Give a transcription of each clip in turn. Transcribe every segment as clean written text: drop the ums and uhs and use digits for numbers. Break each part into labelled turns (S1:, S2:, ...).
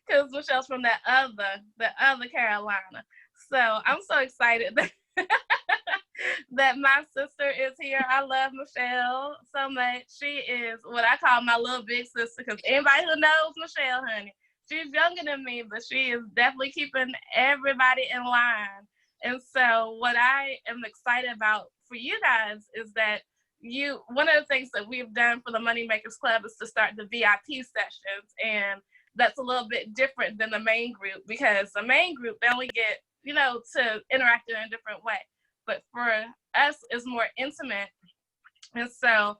S1: because Michelle's from the other Carolina. So I'm so excited that that my sister is here. I love Michelle so much. She is what I call my little big sister, because anybody who knows Michelle, honey, she's younger than me, but she is definitely keeping everybody in line. And so what I am excited about for you guys is that one of the things that we've done for the Moneymakers Club is to start the VIP sessions. And that's a little bit different than the main group, because the main group, they only get, to interact in a different way. But for us, it's more intimate. And so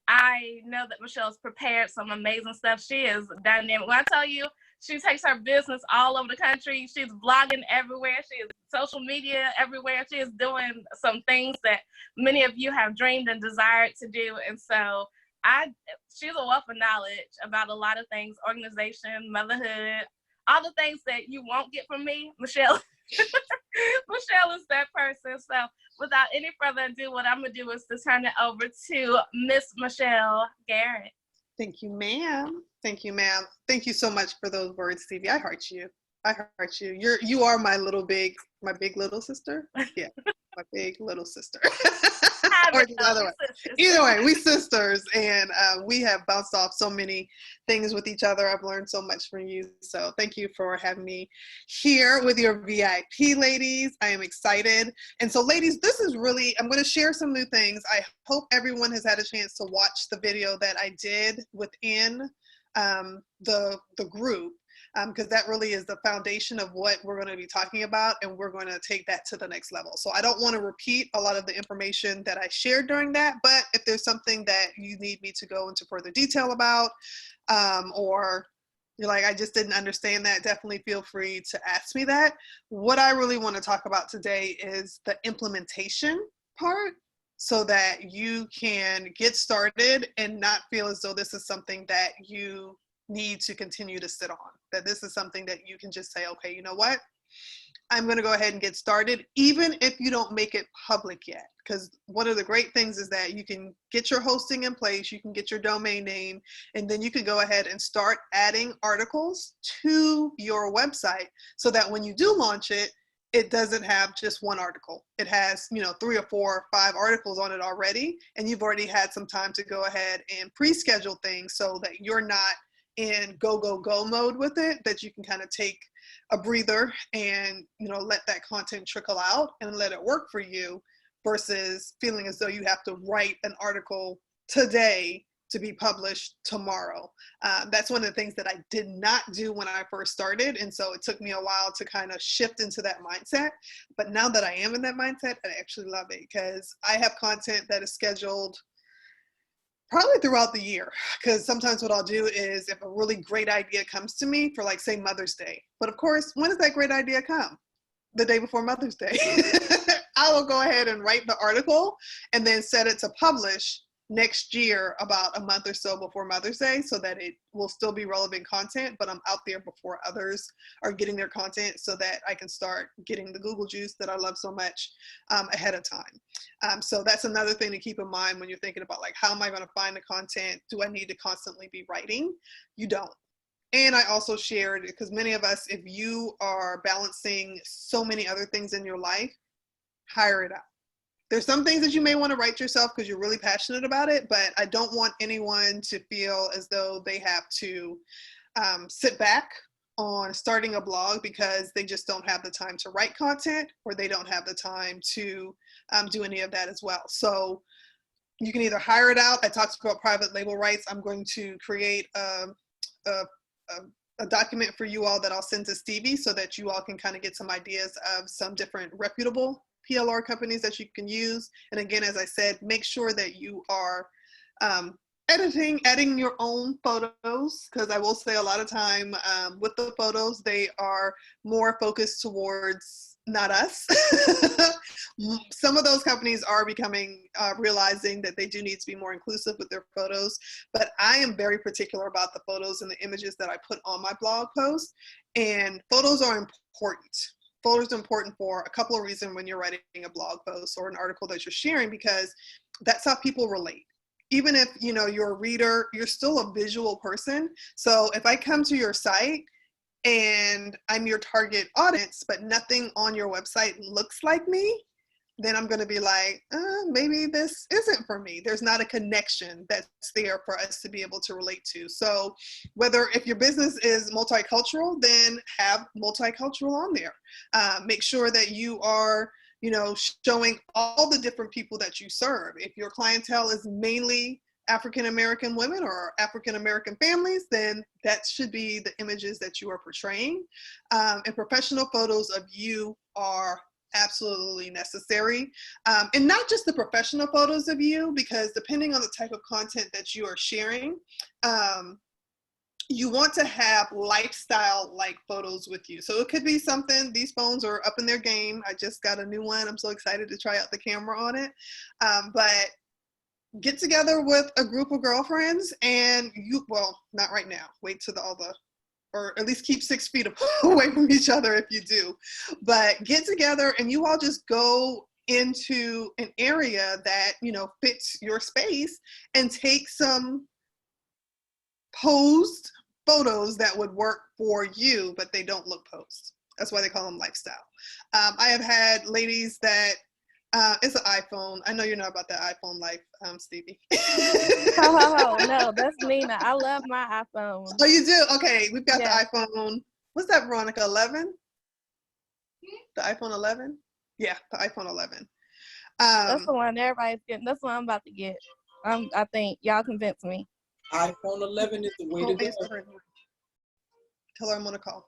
S1: I know that Michelle's prepared some amazing stuff. She is dynamic. When I tell you, she takes her business all over the country. She's blogging everywhere. She is social media everywhere. She is doing some things that many of you have dreamed and desired to do. And so she's a wealth of knowledge about a lot of things: organization, motherhood, all the things that you won't get from me. Michelle Michelle is that person. So without any further ado, what I'm going to do is to turn it over to Miss Michelle Garrett.
S2: Thank you, ma'am. Thank you, ma'am. Thank you so much for those words, Stevie. I heart you. I heart you. You are my big little sister. Yeah, my big little sister. Or the other way. Either way, we sisters, and we have bounced off so many things with each other. I've learned so much from you. So thank you for having me here with your VIP ladies. I am excited. And so ladies, I'm going to share some new things. I hope everyone has had a chance to watch the video that I did within the group. Because that really is the foundation of what we're going to be talking about, and we're going to take that to the next level. So I don't want to repeat a lot of the information that I shared during that, but if there's something that you need me to go into further detail about, or you're like, I just didn't understand that, definitely feel free to ask me that. What I really want to talk about today is the implementation part, so that you can get started and not feel as though this is something that you need to continue to sit on, that this is something that you can just say, okay, you know what? I'm going to go ahead and get started, even if you don't make it public yet. Because one of the great things is that you can get your hosting in place, you can get your domain name, and then you can go ahead and start adding articles to your website, so that when you do launch it, it doesn't have just one article. It has, 3 or 4 or 5 articles on it already, and you've already had some time to go ahead and pre-schedule things so that you're not in go mode with it, that you can kind of take a breather and let that content trickle out and let it work for you, versus feeling as though you have to write an article today to be published tomorrow. That's one of the things that I did not do when I first started, and so it took me a while to kind of shift into that mindset. But now that I am in that mindset, I actually love it, because I have content that is scheduled probably throughout the year. Because sometimes what I'll do is, if a really great idea comes to me for, like, say, Mother's Day, but of course, when does that great idea come? The day before Mother's Day. I will go ahead and write the article and then set it to publish next year, about a month or so before Mother's Day, so that it will still be relevant content, but I'm out there before others are getting their content, so that I can start getting the Google juice that I love so much ahead of time. So that's another thing to keep in mind when you're thinking about, like, how am I going to find the content? Do I need to constantly be writing? You don't. And I also shared, because many of us, if you are balancing so many other things in your life, hire it out. There's some things that you may want to write yourself because you're really passionate about it, but I don't want anyone to feel as though they have to sit back on starting a blog because they just don't have the time to write content, or they don't have the time to do any of that as well. So you can either hire it out. I talked about private label rights. I'm going to create a document for you all that I'll send to Stevie, so that you all can kind of get some ideas of some different reputable PLR companies that you can use. And again, as I said, make sure that you are adding your own photos, because I will say a lot of time with the photos, they are more focused towards not us. Some of those companies are realizing that they do need to be more inclusive with their photos, but I am very particular about the photos and the images that I put on my blog post. And photos are important. Photos are important for a couple of reasons when you're writing a blog post or an article that you're sharing, because that's how people relate. Even if you're a reader, you're still a visual person. So if I come to your site and I'm your target audience, but nothing on your website looks like me, then I'm going to be like, maybe this isn't for me. There's not a connection that's there for us to be able to relate to. So if your business is multicultural, then have multicultural on there. Make sure that you are, showing all the different people that you serve. If your clientele is mainly African-American women or African-American families, then that should be the images that you are portraying. And professional photos of you are absolutely necessary. And not just the professional photos of you, because depending on the type of content that you are sharing, you want to have lifestyle like photos with you. So it could be something, these phones are up in their game. I just got a new one. I'm so excited to try out the camera on it. But get together with a group of girlfriends and not right now. Wait till or at least keep 6 feet away from each other if you do. But get together and you all just go into an area that, fits your space and take some posed photos that would work for you, but they don't look posed. That's why they call them lifestyle. I have had ladies that, it's an iPhone. I know you're not about that iPhone life, Stevie.
S1: No, that's Nina. I love my iPhone.
S2: Oh, you do? Okay, we've got the iPhone. What's that, Veronica? 11? The iPhone 11? Yeah, the iPhone 11.
S1: That's the one everybody's getting. That's what I'm about to get. I think y'all convinced me.
S3: iPhone 11 is the way to go.
S2: Tell her I'm on a call.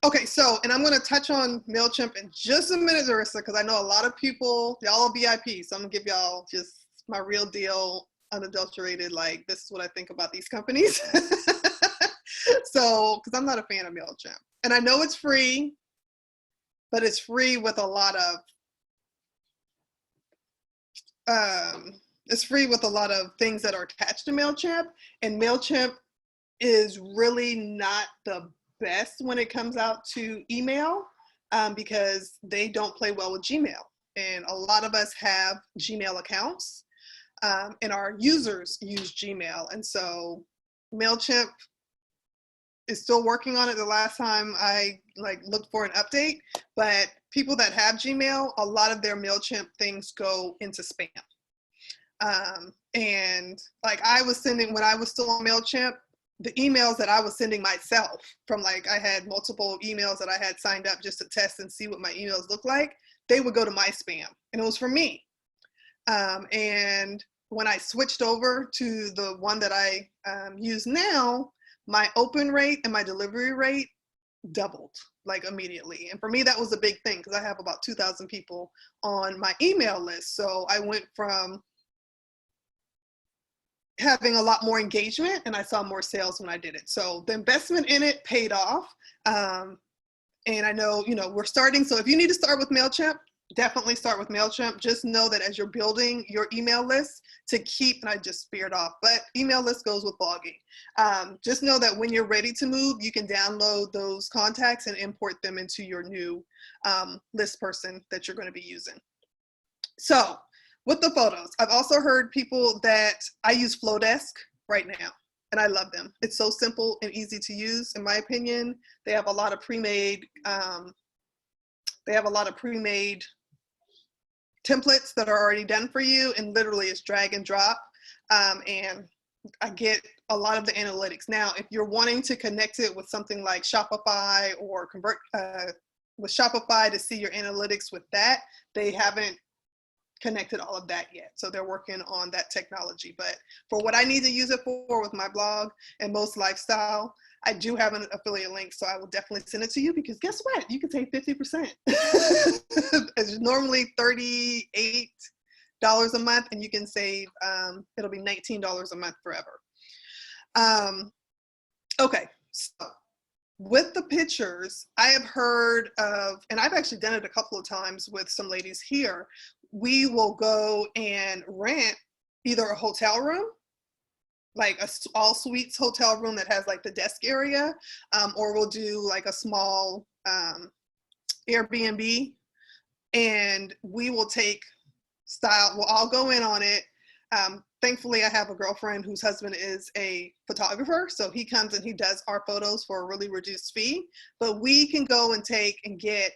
S2: Okay, so, and I'm going to touch on MailChimp in just a minute, Zarissa, because I know a lot of people, y'all are VIP, so I'm going to give y'all just my real deal, unadulterated, like, this is what I think about these companies. So, because I'm not a fan of MailChimp. And I know it's free, but it's free with a lot of, things that are attached to MailChimp, and MailChimp is really not the best when it comes out to email, because they don't play well with Gmail. And a lot of us have Gmail accounts, and our users use Gmail. And so MailChimp is still working on it. The last time I looked for an update, but people that have Gmail, a lot of their MailChimp things go into spam. And I was sending, when I was still on MailChimp, the emails that I was sending myself from I had multiple emails that I had signed up just to test and see what my emails look like, they would go to my spam, and it was for me. And when I switched over to the one that I use now, my open rate and my delivery rate doubled immediately. And for me, that was a big thing because I have about 2,000 people on my email list. So I went from having a lot more engagement and I saw more sales when I did it. So the investment in it paid off. And I know, we're starting. So if you need to start with MailChimp, definitely start with MailChimp. Just know that as you're building your email list to keep, and I just veered off, but email list goes with blogging. Just know that when you're ready to move, you can download those contacts and import them into your new list person that you're going to be using. So with the photos, I've also heard people that I use Flowdesk right now, and I love them. It's so simple and easy to use, in my opinion. They have a lot of pre-made templates that are already done for you, and literally it's drag and drop. And I get a lot of the analytics. Now, if you're wanting to connect it with something like Shopify or convert with Shopify to see your analytics with that, they haven't connected all of that yet. So they're working on that technology. But for what I need to use it for with my blog and most lifestyle, I do have an affiliate link, so I will definitely send it to you because guess what? You can save 50%. It's normally $38 a month, and you can save, it'll be $19 a month forever. Okay, so with the pictures, I have heard of, and I've actually done it a couple of times with some ladies here, we will go and rent either a hotel room, like a all suites hotel room that has the desk area, or we'll do a small Airbnb, and we will take we'll all go in on it. thankfully I have a girlfriend whose husband is a photographer. So he comes and he does our photos for a really reduced fee, but we can go and take and get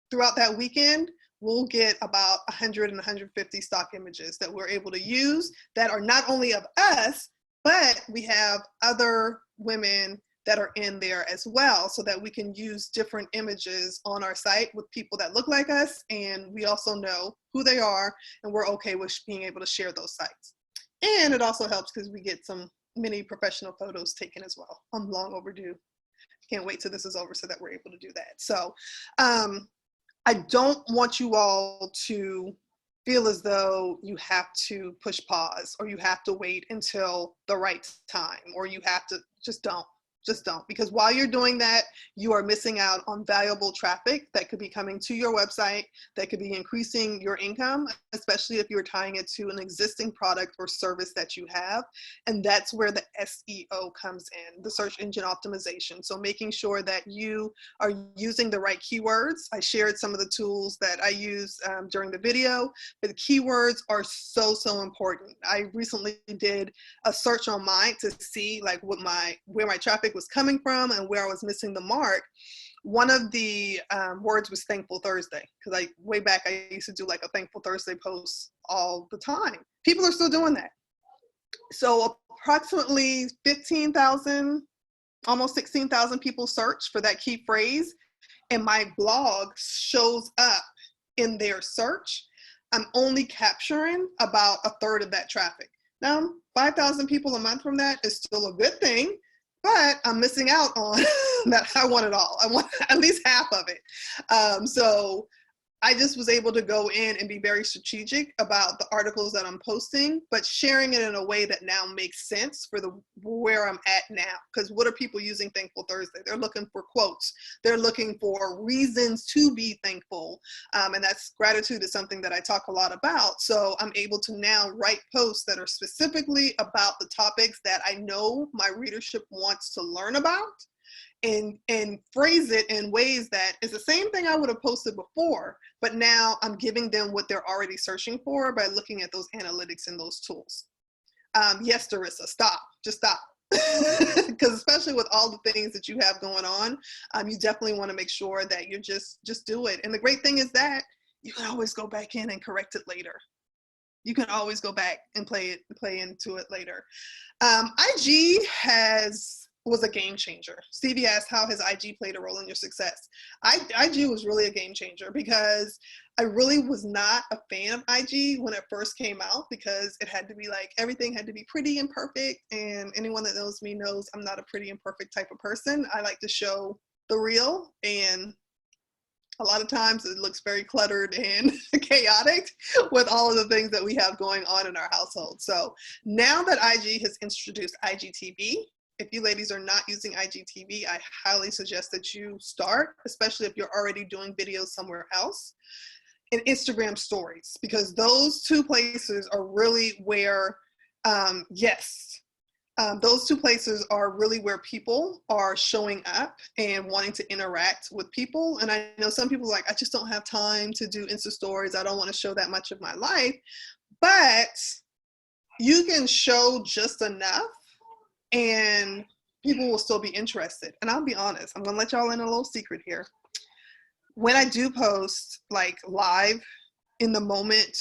S2: throughout that weekend, we'll get about 100 and 150 stock images that we're able to use that are not only of us, but we have other women that are in there as well, so that we can use different images on our site with people that look like us, and we also know who they are, and we're okay with being able to share those sites. And it also helps because we get some mini professional photos taken as well. I'm long overdue. Can't wait till this is over so that we're able to do that. So I don't want you all to feel as though you have to push pause, or you have to wait until the right time, or you have to, just don't. Just don't, because while you're doing that, you are missing out on valuable traffic that could be coming to your website, that could be increasing your income, especially if you're tying it to an existing product or service that you have. And that's where the SEO comes in, the search engine optimization. So making sure that you are using the right keywords. I shared some of the tools that I use during the video, but the keywords are so, so important. I recently did a search on mine to see like where my traffic was coming from and where I was missing the mark. One of the words was Thankful Thursday, because way back I used to do like a Thankful Thursday post all the time. People are still doing that. So approximately 15,000, almost 16,000 people search for that key phrase, and my blog shows up in their search. I'm only capturing about a third of that traffic. Now, 5,000 people a month from that is still a good thing, but I'm missing out on that. I want it all. I want at least half of it. So I just was able to go in and be very strategic about the articles that I'm posting, but sharing it in a way that now makes sense for where I'm at now. Because what are people using Thankful Thursday? They're looking for quotes. They're looking for reasons to be thankful. And that's gratitude is something that I talk a lot about. So I'm able to now write posts that are specifically about the topics that I know my readership wants to learn about, and phrase it in ways that is the same thing I would have posted before, but now I'm giving them what they're already searching for by looking at those analytics and those tools. Yes, Darissa, stop, just stop. Because especially with all the things that you have going on, you definitely want to make sure that you just do it. And the great thing is that you can always go back in and correct it later. You can always go back and play into it later. IG was a game changer. Stevie asked, how has IG played a role in your success? IG was really a game changer because I really was not a fan of IG when it first came out, because it had to be like, everything had to be pretty and perfect. And anyone that knows me knows I'm not a pretty and perfect type of person. I like to show the real, and a lot of times it looks very cluttered and chaotic with all of the things that we have going on in our household. So now that IG has introduced IGTV, if you ladies are not using IGTV, I highly suggest that you start, especially if you're already doing videos somewhere else, and Instagram stories, because those two places are really where, those two places are really where people are showing up and wanting to interact with people. And I know some people are like, I just don't have time to do Insta stories. I don't want to show that much of my life, but you can show just enough and people will still be interested. And I'll be honest, I'm gonna let y'all in a little secret here. When I do post like live in the moment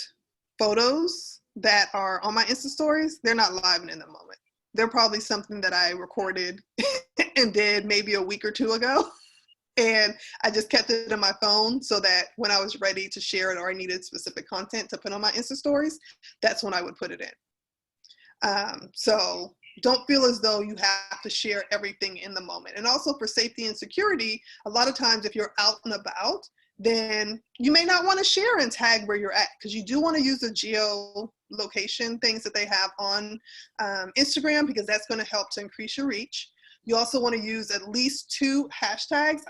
S2: photos that are on my Insta stories, they're not live and in the moment. They're probably something that I recorded and did maybe a week or two ago. And I just kept it in my phone so that when I was ready to share it, or I needed specific content to put on my Insta stories, that's when I would put it in. So don't feel as though you have to share everything in the moment. And also for safety and security, a lot of times if you're out and about, then you may not want to share and tag where you're at, because you do want to use the geolocation things that they have on Instagram, because that's going to help to increase your reach. You also want to use at least 2 hashtags.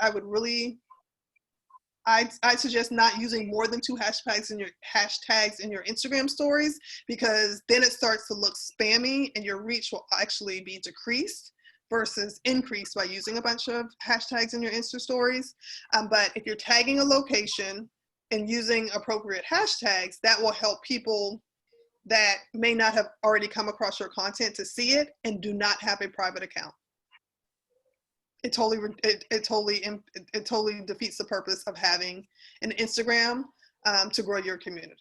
S2: I'd suggest not using more than 2 hashtags in your Instagram stories, because then it starts to look spammy and your reach will actually be decreased versus increased by using a bunch of hashtags in your Insta stories. But if you're tagging a location and using appropriate hashtags, that will help people that may not have already come across your content to see it and do not have a private account. It totally defeats the purpose of having an Instagram to grow your community.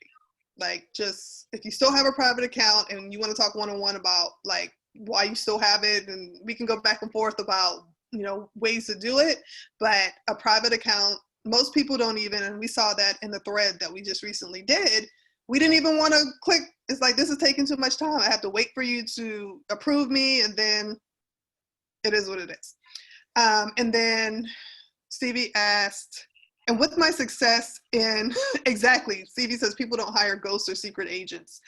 S2: Like, just if you still have a private account and you want to talk one-on-one about like why you still have it, and we can go back and forth about, you know, ways to do it, but a private account, most people don't even, and we saw that in the thread that we just recently did, we didn't even want to click. It's like, this is taking too much time. I have to wait for you to approve me, and then it is what it is. And then Stevie asked, and with my success in, exactly, Stevie says people don't hire ghosts or secret agents.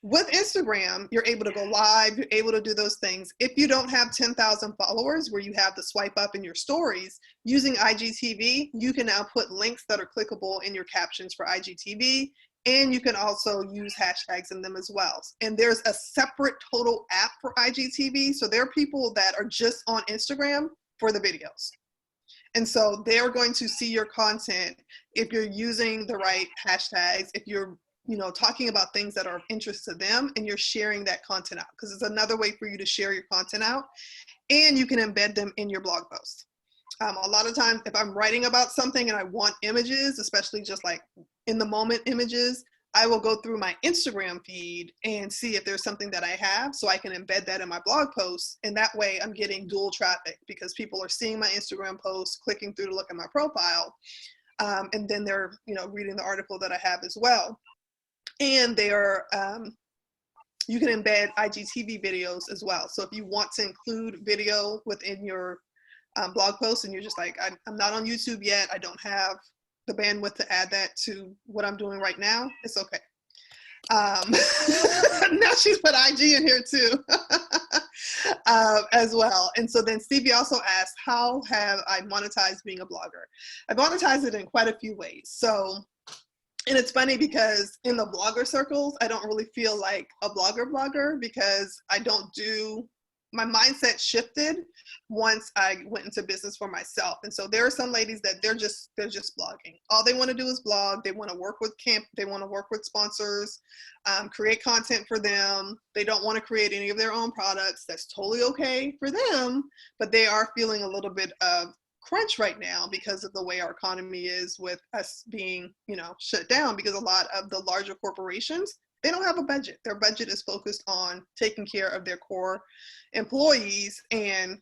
S2: With Instagram, you're able to go live, you're able to do those things. If you don't have 10,000 followers where you have the swipe up in your stories, using IGTV, you can now put links that are clickable in your captions for IGTV, and you can also use hashtags in them as well. And there's a separate total app for IGTV, so there are people that are just on Instagram for the videos. And so they're going to see your content if you're using the right hashtags, if you're, you know, talking about things that are of interest to them, and you're sharing that content out, because it's another way for you to share your content out, and you can embed them in your blog post. A lot of times if I'm writing about something and I want images, especially just like in the moment images, I will go through my Instagram feed and see if there's something that I have, so I can embed that in my blog posts. And that way I'm getting dual traffic, because people are seeing my Instagram posts, clicking through to look at my profile. And then they're, you know, reading the article that I have as well. And they are, you can embed IGTV videos as well. So if you want to include video within your blog post, and you're just like, I'm not on YouTube yet, I don't have the bandwidth to add that to what I'm doing right now, it's okay. Now she's put IG in here too. As well. And so then Stevie also asked, how have I monetized being a blogger? I monetized it in quite a few ways. So, and it's funny because in the blogger circles, I don't really feel like a blogger because I don't do, my mindset shifted once I went into business for myself. And so there are some ladies that they're just blogging. All they want to do is blog. They want to work with they want to work with sponsors, create content for them. They don't want to create any of their own products. That's totally okay for them, but they are feeling a little bit of crunch right now because of the way our economy is, with us being, you know, shut down, because a lot of the larger corporations, they don't have a budget. Their budget is focused on taking care of their core employees, and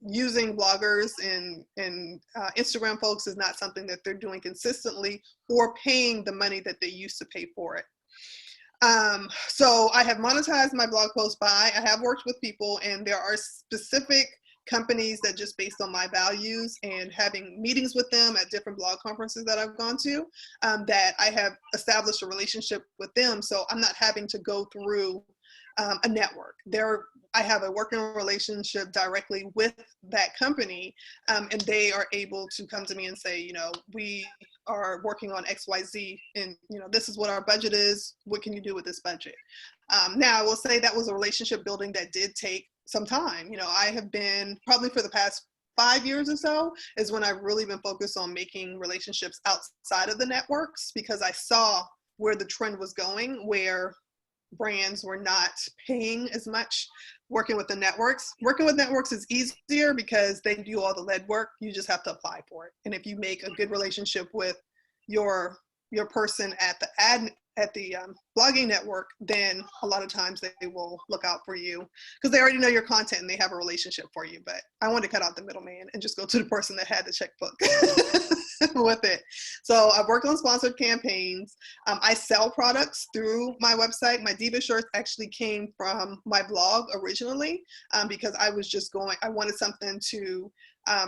S2: using bloggers and Instagram folks is not something that they're doing consistently, or paying the money that they used to pay for it. So I have monetized my blog posts I have worked with people, and there are specific companies that, just based on my values and having meetings with them at different blog conferences that I've gone to, that I have established a relationship with them. So I'm not having to go through a network. I have a working relationship directly with that company, and they are able to come to me and say, you know, we are working on XYZ, and, you know, this is what our budget is. What can you do with this budget? Now, I will say that was a relationship building that did take some time. You know, I have been, probably for the past 5 years or so, is when I've really been focused on making relationships outside of the networks, because I saw where the trend was going, where brands were not paying as much working with the networks. Working with networks is easier because they do all the lead work. You just have to apply for it. And if you make a good relationship with your person at the blogging network, then a lot of times they will look out for you because they already know your content and they have a relationship for you. But I wanted to cut out the middleman and just go to the person that had the checkbook with it. So I've worked on sponsored campaigns. I sell products through my website. My Diva shirts actually came from my blog originally, because I wanted something to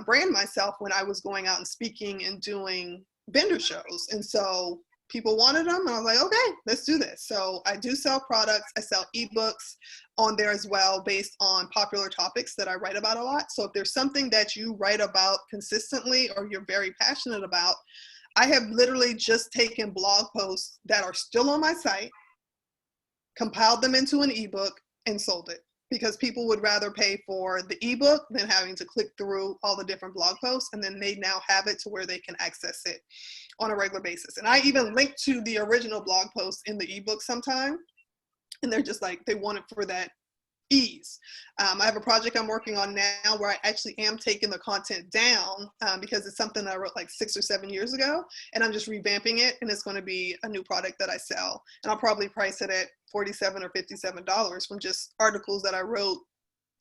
S2: brand myself when I was going out and speaking and doing vendor shows. And so people wanted them, and I was like, okay, let's do this. So I do sell products. I sell ebooks on there as well, based on popular topics that I write about a lot. So if there's something that you write about consistently or you're very passionate about, I have literally just taken blog posts that are still on my site, compiled them into an ebook, and sold it. Because people would rather pay for the ebook than having to click through all the different blog posts, and then they now have it to where they can access it on a regular basis. And I even link to the original blog post in the ebook sometime, And they're just like, they want it for that ease. I have a project I'm working on now where I actually am taking the content down because it's something that I wrote like 6 or 7 years ago, and I'm just revamping it, and it's going to be a new product that I sell. And I'll probably price it at $47 or $57 from just articles that I wrote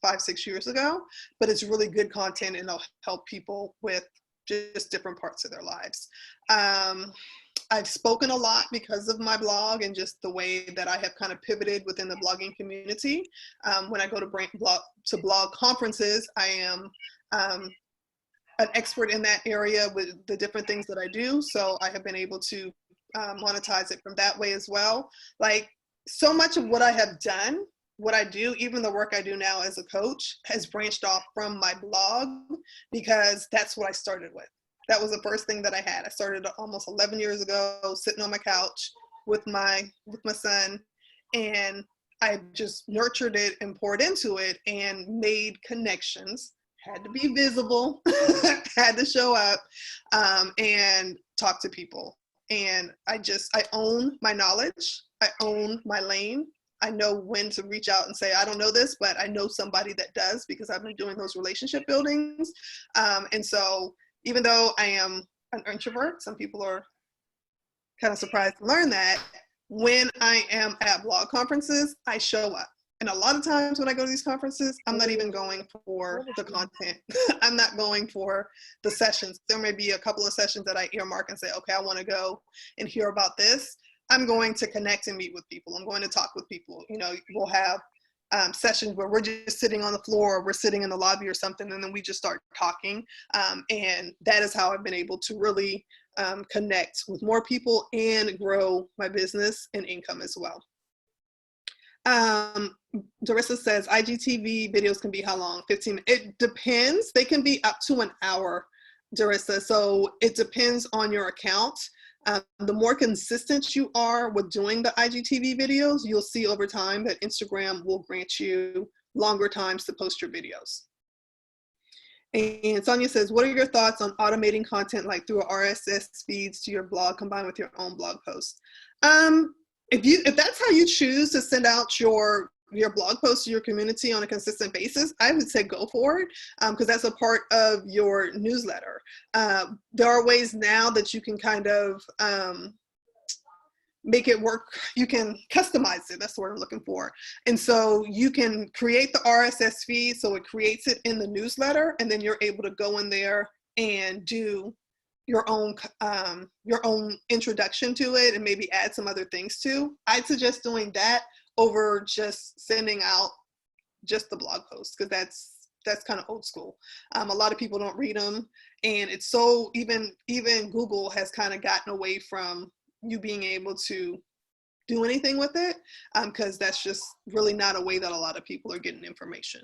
S2: 5, 6 years ago, but it's really good content, and it'll help people with just different parts of their lives. I've spoken a lot because of my blog and just the way that I have kind of pivoted within the blogging community. When I go to blog conferences, I am an expert in that area with the different things that I do. So I have been able to monetize it from that way as well. Like, so much of what I have done, what I do, even the work I do now as a coach, has branched off from my blog because that's what I started with. That was the first thing that I had. I started almost 11 years ago, sitting on my couch with my son, and I just nurtured it and poured into it and made connections. Had to be visible, had to show up, and talk to people. And I own my knowledge. I own my lane. I know when to reach out and say, I don't know this, but I know somebody that does, because I've been doing those relationship buildings. And so even though I am an introvert, some people are kind of surprised to learn that, when I am at blog conferences, I show up. And a lot of times when I go to these conferences, I'm not even going for the content. I'm not going for the sessions. There may be a couple of sessions that I earmark and say, okay, I want to go and hear about this. I'm going to connect and meet with people. I'm going to talk with people. You know, we'll have sessions where we're just sitting on the floor, or we're sitting in the lobby or something, and then we just start talking. And that is how I've been able to really connect with more people and grow my business and income as well. Darissa says, IGTV videos can be how long? 15 minutes. It depends. They can be up to an hour, Darissa. So it depends on your account. The more consistent you are with doing the IGTV videos, you'll see over time that Instagram will grant you longer times to post your videos. And Sonia says, what are your thoughts on automating content like through RSS feeds to your blog combined with your own blog posts? If that's how you choose to send out your blog posts to your community on a consistent basis, I would say go for it, because that's a part of your newsletter. There are ways now that you can kind of make it work. You can customize it. That's what I'm looking for. And so you can create the RSS feed so it creates it in the newsletter, and then you're able to go in there and do your own introduction to it and maybe add some other things too. I'd suggest doing that over just sending out just the blog posts, because that's kind of old school. A lot of people don't read them, and it's so even Google has kind of gotten away from you being able to do anything with it, because that's just really not a way that a lot of people are getting information.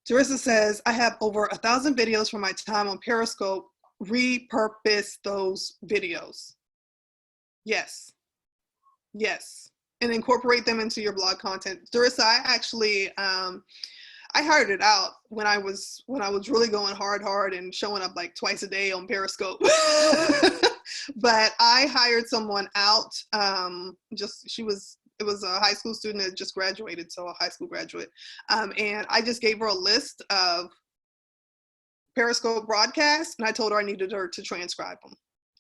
S2: Teresa says, I have over 1,000 videos from my time on Periscope. Repurpose those videos. Yes, and incorporate them into your blog content. Darissa, I actually I hired it out when I was really going hard and showing up like twice a day on Periscope. But I hired someone out. It was a high school student that just graduated, so a high school graduate, and I just gave her a list of Periscope broadcasts, and I told her I needed her to transcribe them.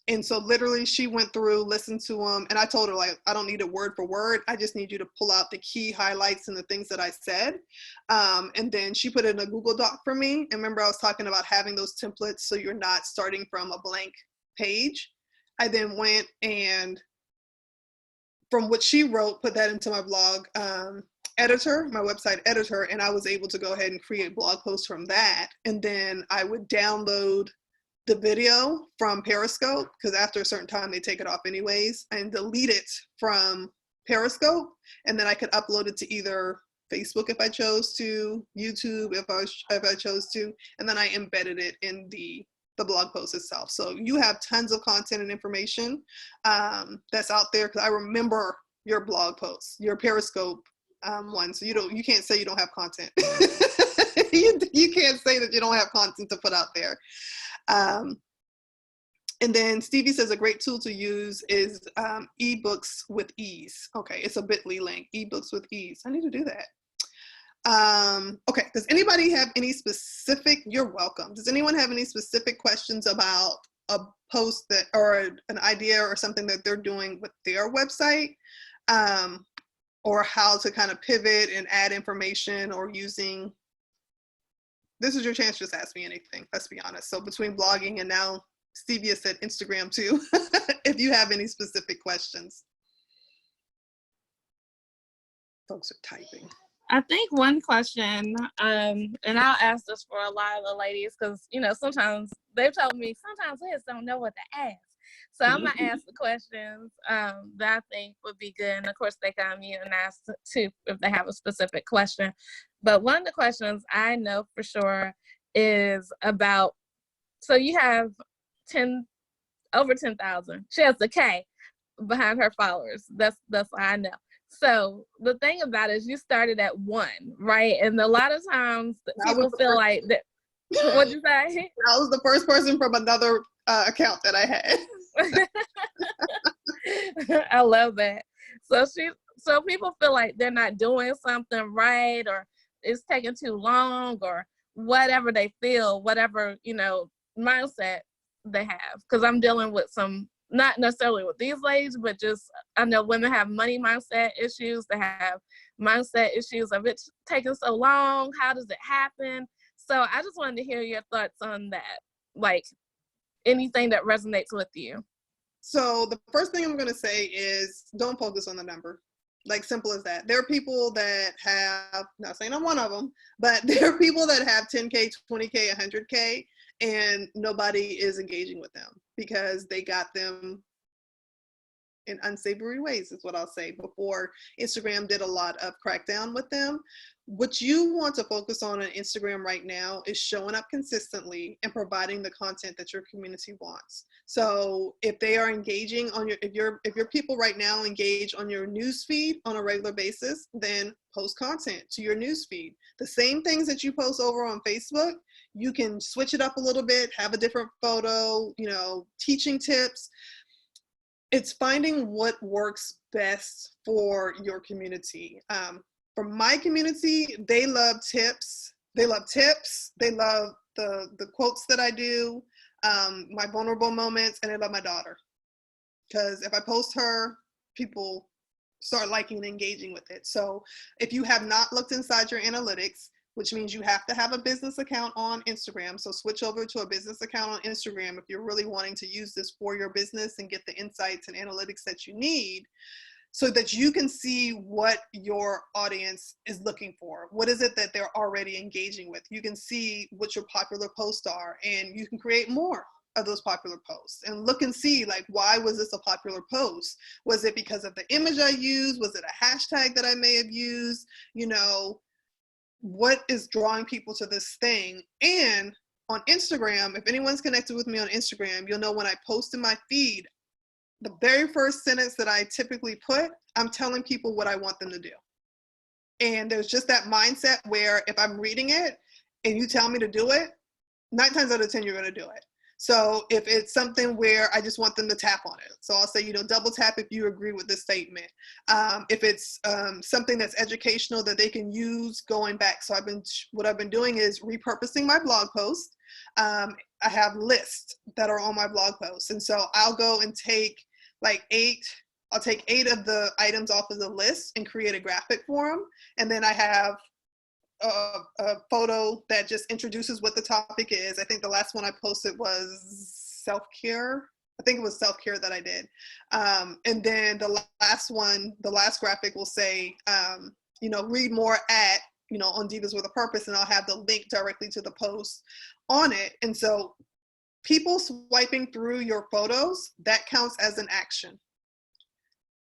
S2: And so literally she went through, listened to them, and I told her, like, I don't need it word for word. I just need you to pull out the key highlights and the things that I said. And then she put it in a Google Doc for me. And remember, I was talking about having those templates so you're not starting from a blank page. I then went and from what she wrote, put that into my blog editor, my website editor, and I was able to go ahead and create blog posts from that. And then I would download the video from Periscope, because after a certain time they take it off anyways, and delete it from Periscope, and then I could upload it to either Facebook if I chose to, YouTube if I chose to, and then I embedded it in the blog post itself. So you have tons of content and information that's out there, because I remember your blog posts, your Periscope one. So you can't say you don't have content. You can't say that you don't have content to put out there. And then Stevie says a great tool to use is eBooks with Ease. Okay, it's a bit.ly link, eBooks with Ease. I need to do that. Okay, does anybody have any specific, you're welcome. Does anyone have any specific questions about a post that, or an idea or something that they're doing with their website? Or how to kind of pivot and add information, or using, this is your chance, just ask me anything, let's be honest. So between blogging and now Stevia said Instagram too, if you have any specific questions. Folks are typing.
S1: I think one question, and I'll ask this for a lot of the ladies, because, you know, sometimes they've told me sometimes they just don't know what to ask. So I'm going to ask the questions that I think would be good. And of course, they can unmute and ask too if they have a specific question. But one of the questions I know for sure is about, so you have over 10,000. She has the K behind her followers. That's what I know. So the thing about it is you started at 1, right? And a lot of times people feel like that. What'd you say?
S2: I was the first person from another account that I had.
S1: I love that. So people feel like they're not doing something right, or it's taking too long, or whatever they feel, whatever, you know, mindset they have. Because I'm dealing with some, not necessarily with these ladies, but just, I know women have money mindset issues. They have mindset issues of it taking so long. How does it happen? So I just wanted to hear your thoughts on that, like anything that resonates with you.
S2: So the first thing I'm going to say is don't focus on the number. Like, simple as that. There are people that have, not saying I'm one of them, but there are people that have 10K, 20K, 100K, and nobody is engaging with them because they got them in unsavory ways, is what I'll say, before Instagram did a lot of crackdown with them. What you want to focus on Instagram right now is showing up consistently and providing the content that your community wants. So if they are engaging on your, if your people right now engage on your news feed on a regular basis, then post content to your news feed. The same things that you post over on Facebook, you can switch it up a little bit, have a different photo, you know, teaching tips. It's finding what works best for your community. For my community, they love tips. They love tips. They love the quotes that I do, my vulnerable moments, and they love my daughter. Because if I post her, people start liking and engaging with it. So if you have not looked inside your analytics, which means you have to have a business account on Instagram. So switch over to a business account on Instagram if you're really wanting to use this for your business and get the insights and analytics that you need, so that you can see what your audience is looking for. What is it that they're already engaging with? You can see what your popular posts are, and you can create more of those popular posts and look and see, like, why was this a popular post? Was it because of the image I used? Was it a hashtag that I may have used? You know, what is drawing people to this thing? And on Instagram, if anyone's connected with me on Instagram, you'll know when I post in my feed, the very first sentence that I typically put, I'm telling people what I want them to do. And there's just that mindset where if I'm reading it and you tell me to do it, 9 times out of 10, you're going to do it. So if it's something where I just want them to tap on it, so I'll say, you know, double tap if you agree with this statement. If it's something that's educational that they can use going back. So what I've been doing is repurposing my blog post. I have lists that are on my blog posts. And so I'll go and take like 8 of the items off of the list and create a graphic for them. And then I have a photo that just introduces what the topic is. I think the last one I posted was self-care. I think it was self-care that I did. And then the last graphic will say, you know, read more at, you know, on Divas with a Purpose, and I'll have the link directly to the post on it. And so people swiping through your photos, that counts as an action.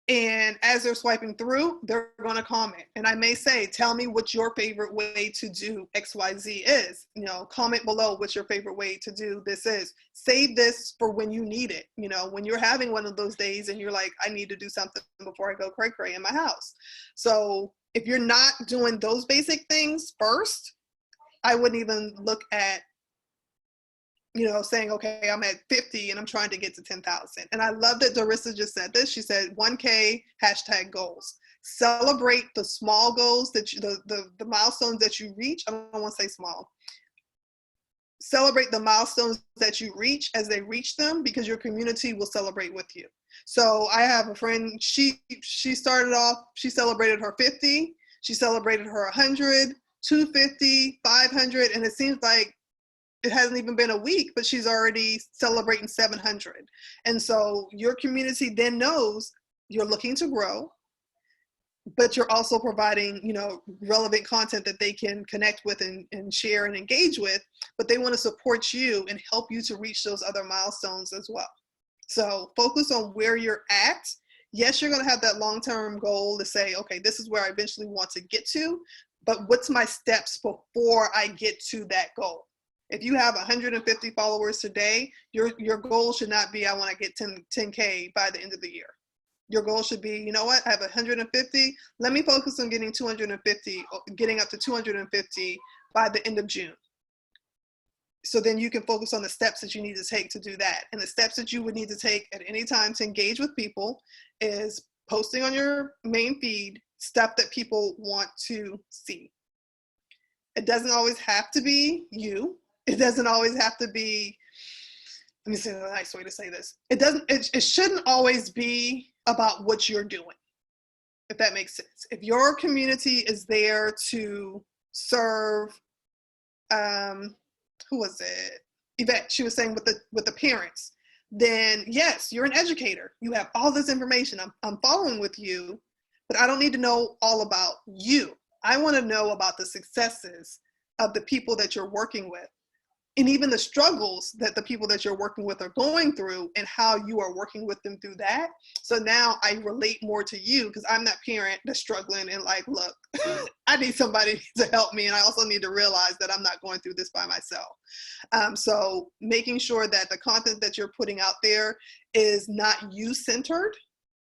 S2: And as they're swiping through, they're going to comment. And I may say, tell me what your favorite way to do XYZ is. You know, comment below what your favorite way to do this is. Save this for when you need it. You know, when you're having one of those days and you're like, I need to do something before I go cray cray in my house. So if you're not doing those basic things first, I wouldn't even look at, saying, okay, I'm at 50 and I'm trying to get to 10,000. And I love that Darissa just said this. She said 1K #goals. Celebrate the small goals that the milestones that you reach. I don't want to say small. Celebrate the milestones that you reach as they reach them, because your community will celebrate with you. So I have a friend, she started off, she celebrated her 50, she celebrated her 100, 250, 500, and it seems like it hasn't even been a week, but she's already celebrating 700. And so your community then knows you're looking to grow, but you're also providing, relevant content that they can connect with and share and engage with, but they want to support you and help you to reach those other milestones as well. So focus on where you're at. Yes, you're going to have that long-term goal to say, okay, this is where I eventually want to get to, but what's my steps before I get to that goal? If you have 150 followers today, your goal should not be, I want to get 10K by the end of the year. Your goal should be, you know what, I have 150. Let me focus on getting 250, getting up to 250 by the end of June. So then you can focus on the steps that you need to take to do that. And the steps that you would need to take at any time to engage with people is posting on your main feed stuff that people want to see. It doesn't always have to be you. It doesn't always have to be, let me say a nice way to say this. It shouldn't always be about what you're doing, if that makes sense. If your community is there to serve, who was it? Yvette, she was saying with the parents, then yes, you're an educator. You have all this information. I'm following with you, but I don't need to know all about you. I want to know about the successes of the people that you're working with, and even the struggles that the people that you're working with are going through, and how you are working with them through that. So now I relate more to you, because I'm that parent that's struggling and like, look, I need somebody to help me. And I also need to realize that I'm not going through this by myself. So making sure that the content that you're putting out there is not you-centered,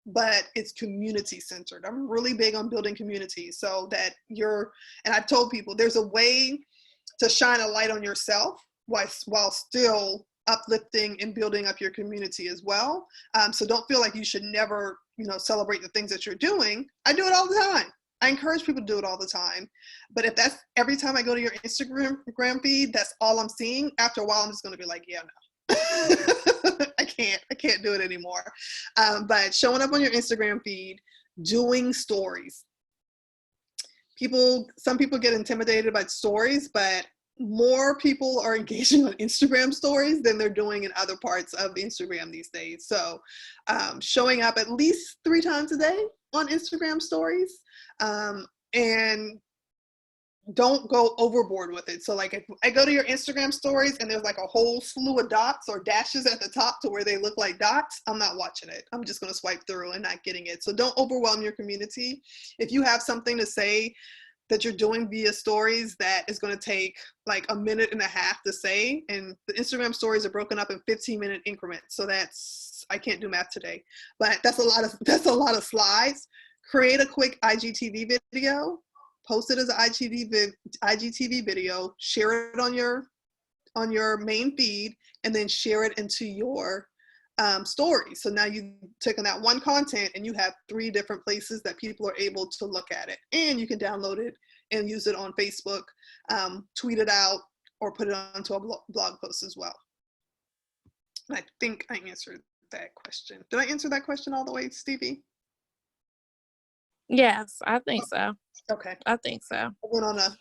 S2: but it's community-centered. I'm really big on building community, so that and I've told people there's a way to shine a light on yourself while still uplifting and building up your community as well. So don't feel like you should never, celebrate the things that you're doing. I do it all the time. I encourage people to do it all the time. But if that's every time I go to your Instagram feed, that's all I'm seeing, after a while, I'm just going to be like, yeah, no. I can't do it anymore. But showing up on your Instagram feed, doing stories. Some people get intimidated by stories, but more people are engaging on Instagram stories than they're doing in other parts of Instagram these days. So showing up at least 3 times a day on Instagram stories, and don't go overboard with it. So like if I go to your Instagram stories and there's like a whole slew of dots or dashes at the top to where they look like dots, I'm not watching it. I'm just going to swipe through and not getting it. So don't overwhelm your community. If you have something to say that you're doing via stories that is going to take like a minute and a half to say, and the Instagram stories are broken up in 15-minute increments. So I can't do math today, but that's a lot of slides. Create a quick IGTV video, post it as an IGTV video, share it on your main feed, and then share it into your stories. So now you've taken that one content and you have 3 different places that people are able to look at it, and you can download it and use it on Facebook, tweet it out, or put it onto a blog post as well. And I think I answered that question. Did I answer that question all the way, Stevie?
S1: Yes, I think so.
S2: Okay.
S1: I think so.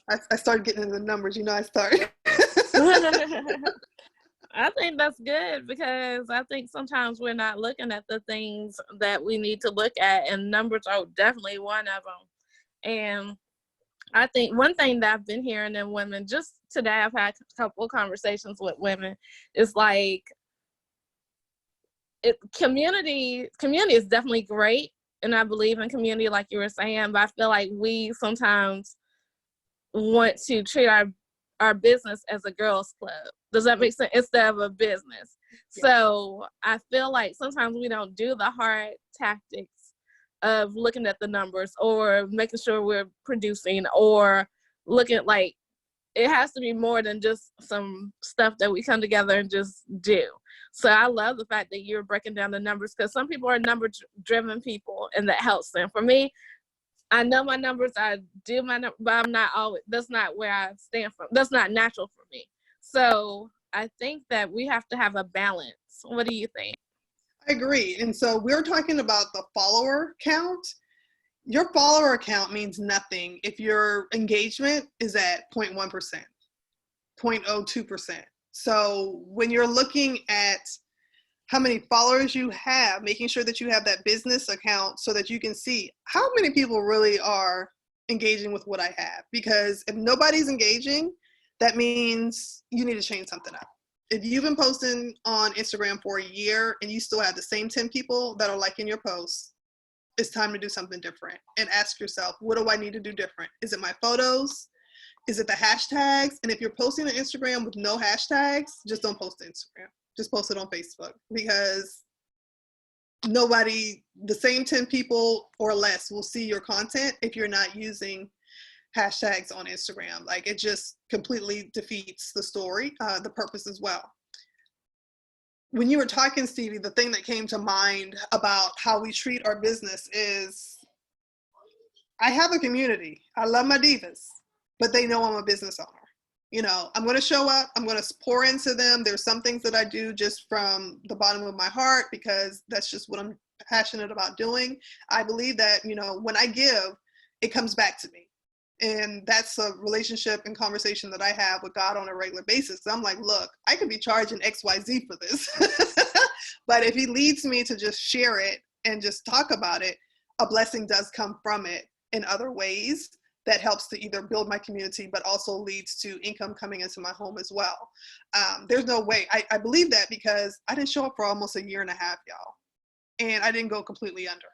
S2: I started getting into the numbers. I started.
S1: I think that's good, because I think sometimes we're not looking at the things that we need to look at, and numbers are definitely one of them. And I think one thing that I've been hearing in women, just today I've had a couple conversations with women, is like community is definitely great, and I believe in community like you were saying, but I feel like we sometimes want to treat our business as a girls club. Does that make sense? Instead of a business. Yeah. So I feel like sometimes we don't do the hard tactics of looking at the numbers, or making sure we're producing, or looking at like it has to be more than just some stuff that we come together and just do. So I love the fact that you're breaking down the numbers, because some people are number driven people, and that helps them. For me, I know my numbers, I do my numbers, but I'm not always, that's not where I stand from. That's not natural for me. So I think that we have to have a balance. What do you think?
S2: I agree. And so we're talking about the follower count. Your follower count means nothing if your engagement is at 0.1%, 0.02%. So when you're looking at how many followers you have, making sure that you have that business account so that you can see how many people really are engaging with what I have. Because if nobody's engaging, that means you need to change something up. If you've been posting on Instagram for a year and you still have the same 10 people that are liking your posts, it's time to do something different. And ask yourself, what do I need to do different? Is it my photos? Is it the hashtags? And if you're posting on Instagram with no hashtags, just don't post to Instagram. Just post it on Facebook, because the same 10 people or less will see your content if you're not using hashtags on Instagram. Like, it just completely defeats the story, the purpose as well. When you were talking, Stevie, the thing that came to mind about how we treat our business is, I have a community. I love my divas, but they know I'm a business owner. You know, I'm going to show up. I'm going to pour into them. There's some things that I do just from the bottom of my heart, because that's just what I'm passionate about doing. I believe that, you know, when I give, it comes back to me. And that's a relationship and conversation that I have with God on a regular basis. I'm like, look, I could be charging XYZ for this. But if he leads me to just share it and just talk about it, a blessing does come from it in other ways that helps to either build my community, but also leads to income coming into my home as well. There's no way. I believe that because I didn't show up for almost a year and a half, y'all. And I didn't go completely under.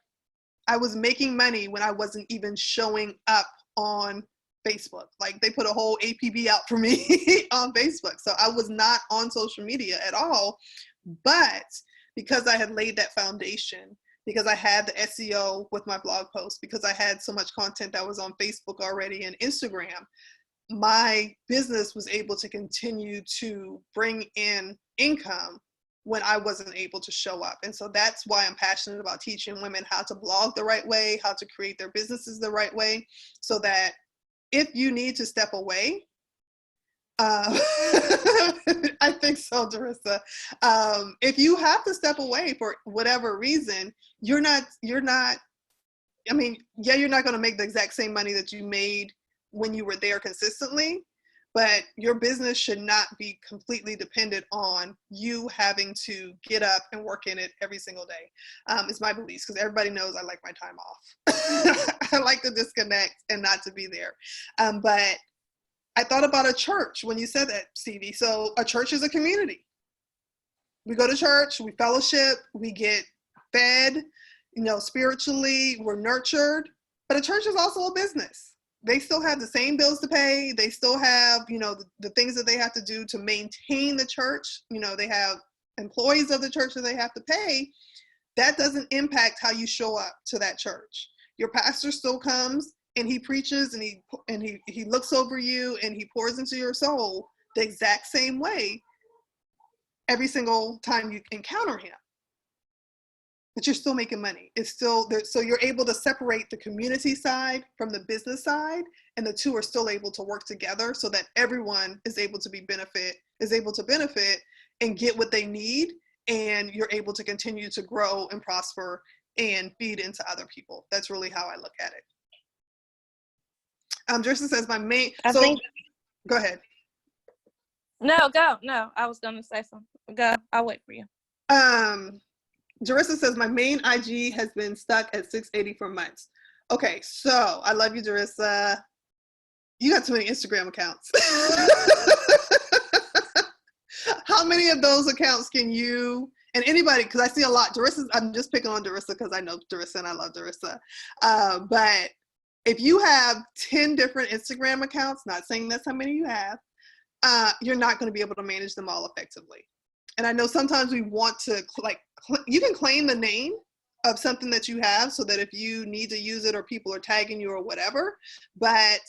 S2: I was making money when I wasn't even showing up on Facebook. Like, they put a whole APB out for me on Facebook. So I was not on social media at all. But because I had laid that foundation, because I had the SEO with my blog posts, because I had so much content that was on Facebook already and Instagram, my business was able to continue to bring in income when I wasn't able to show up. And so that's why I'm passionate about teaching women how to blog the right way, how to create their businesses the right way, so that if you need to step away, I think so, Darissa. If you have to step away for whatever reason, you're not, I mean, yeah, you're not going to make the exact same money that you made when you were there consistently, but your business should not be completely dependent on you having to get up and work in it every single day. It's my beliefs, because everybody knows I like my time off. I like to disconnect and not to be there. But I thought about a church when you said that, Stevie. So a church is a community. We go to church, we fellowship, we get fed, you know, spiritually, we're nurtured. But a church is also a business. They still have the same bills to pay. They still have, you know, the things that they have to do to maintain the church. You know, they have employees of the church that they have to pay. That doesn't impact how you show up to that church. Your pastor still comes and he preaches and he looks over you and he pours into your soul the exact same way every single time you encounter him. But you're still making money. It's still there. So you're able to separate the community side from the business side, and the two are still able to work together so that everyone is able to benefit and get what they need, and you're able to continue to grow and prosper and feed into other people. That's really how I look at it. Jerson says my main. Go ahead.
S1: No, go. No, I was gonna say something. Go. I'll wait for you.
S2: Darissa says, my main IG has been stuck at 680 for months. Okay, so I love you, Darissa. You got too many Instagram accounts. How many of those accounts can you, and anybody, because I see a lot, I'm just picking on Darissa because I know Darissa and I love Darissa. But if you have 10 different Instagram accounts, not saying that's how many you have, you're not going to be able to manage them all effectively. And I know sometimes we want to, you can claim the name of something that you have so that if you need to use it or people are tagging you or whatever, but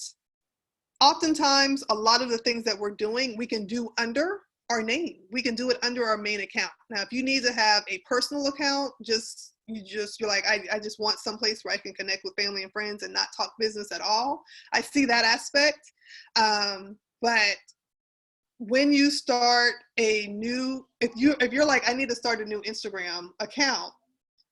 S2: oftentimes a lot of the things that we're doing, we can do under our name. We can do it under our main account. Now, if you need to have a personal account, you're like, I just want someplace where I can connect with family and friends and not talk business at all. I see that aspect. But when you start a new, if you're like, I need to start a new Instagram account,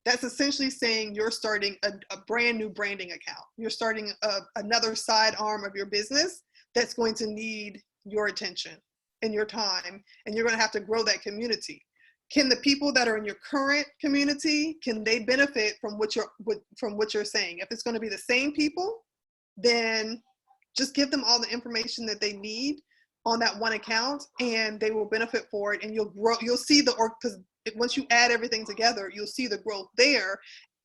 S2: that's essentially saying you're starting a brand new branding account. You're starting another side arm of your business that's going to need your attention and your time, and you're going to have to grow that community. Can the people that are in your current community, can they benefit from what you're saying? If it's going to be the same people, then just give them all the information that they need on that one account, and they will benefit for it, and you'll grow. You'll see because once you add everything together, you'll see the growth there.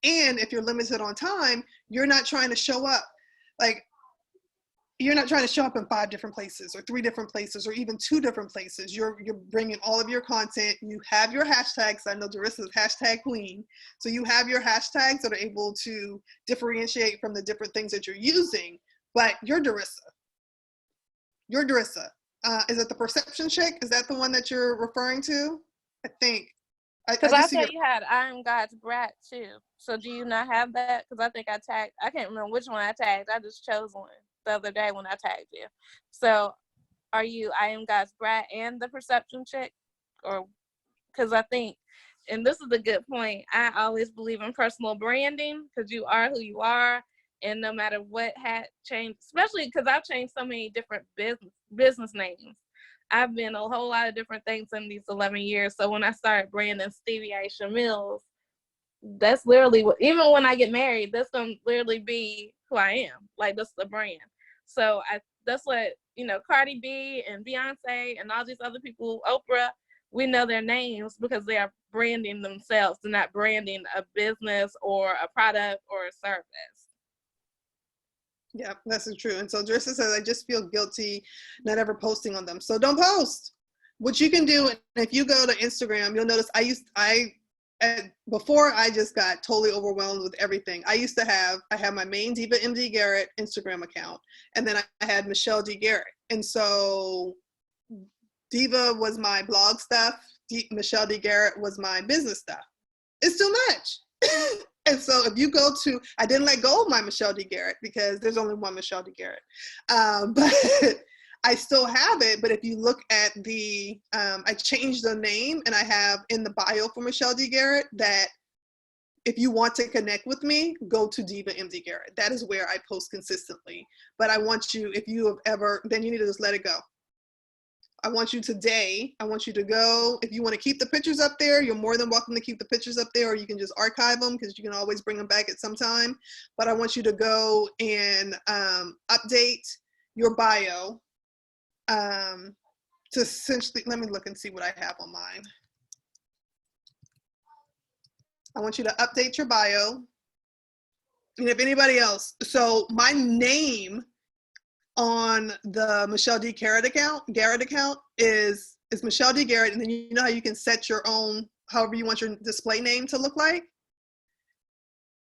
S2: And if you're limited on time, you're not trying to show up. Like, you're not trying to show up in 5 different places or 3 different places or even 2 different places. You're bringing all of your content. You have your hashtags. I know Darissa's hashtag queen. So you have your hashtags that are able to differentiate from the different things that you're using, but you're Darissa. You're Darissa. Is it the perception chick? Is that the one that you're referring to? I think.
S1: Because I thought you had I Am God's Brat too. So do you not have that? Because I think I can't remember which one I tagged. I just chose one the other day when I tagged you. So are you I Am God's Brat and the perception chick? Or because I think, and this is a good point, I always believe in personal branding because you are who you are. And no matter what had changed, especially because I've changed so many different business names. I've been a whole lot of different things in these 11 years. So when I started branding Stevie Aisha Mills, that's literally what, even when I get married, that's going to literally be who I am. Like, that's the brand. So that's what, Cardi B and Beyonce and all these other people, Oprah, we know their names because they are branding themselves. They're not branding a business or a product or a service.
S2: Yeah, that's true. And so Drissa says, I just feel guilty not ever posting on them. So don't post. What you can do, and if you go to Instagram, you'll notice before I just got totally overwhelmed with everything. I had my main Diva MD Garrett Instagram account, and then I had Michelle D. Garrett. And so Diva was my blog stuff. Michelle D. Garrett was my business stuff. It's too much. And so if you go to, I didn't let go of my Michelle D. Garrett because there's only one Michelle D. Garrett. But I still have it. But if you look at I changed the name, and I have in the bio for Michelle D. Garrett that if you want to connect with me, go to Diva MD Garrett. That is where I post consistently. But I want you, if you have ever, then you need to just let it go. I want you to go, if you want to keep the pictures up there, you're more than welcome to keep the pictures up there, or you can just archive them because you can always bring them back at some time. But I want you to go and update your bio to essentially, let me look and see what I have on mine. I want you to update your bio. And if anybody else, so my name on the Michelle D. Garrett account is Michelle D. Garrett, and then you know how you can set your own, however you want your display name to look like?